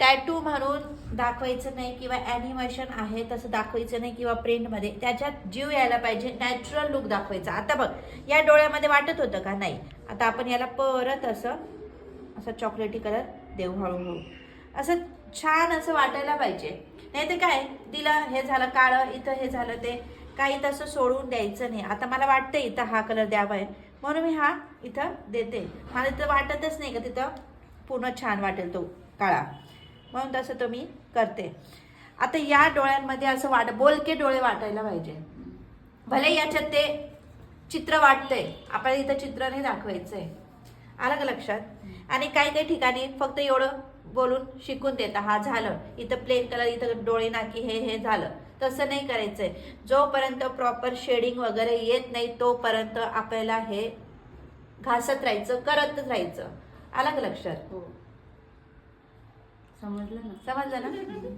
Tattoo म्हणून दाखवायचं नाही किंवा ॲनिमेशन आहे तसं दाखवायचं नाही किंवा प्रिंटमध्ये, त्याच्यात जीव यायला पाहिजे, नॅचरल लुक दाखवायचा. आता बघ या डोळ्यामध्ये वाटत होतं का? नाही. आता आपण याला परत असं चॉकलेटी कलर देऊ हळूहळू, असं छान असं वाटायला पाहिजे. नाही तर काय दिलं हे झालं काळं, इथं हे झालं ते, काही तसं सोडून द्यायचं नाही. आता मला वाटतं इथं हा कलर द्यावा आहे म्हणून मी हा इथं देते. मला इथं वाटतच नाही का तिथं पूर्ण छान वाटेल तो काळा, म्हणून तसं तो मी करते. आता या डोळ्यांमध्ये असं बोलके डोळे वाटायला पाहिजे. भले याच्यात ते चित्र वाटतंय, आपल्याला इथं चित्र नाही दाखवायचंय. आलं का लक्षात? आणि काही काही ठिकाणी फक्त एवढं बोलून शिकून देता, हा झालं इथं प्लेन कलर, इथं डोळे नाकी हे झालं. तसं नाही करायचंय. जोपर्यंत प्रॉपर शेडिंग वगैरे येत नाही तोपर्यंत आपल्याला हे घासत राहायचं, करतच राहायचं. आलं का लक्षात? हो, समजलं ना? समजलं ना?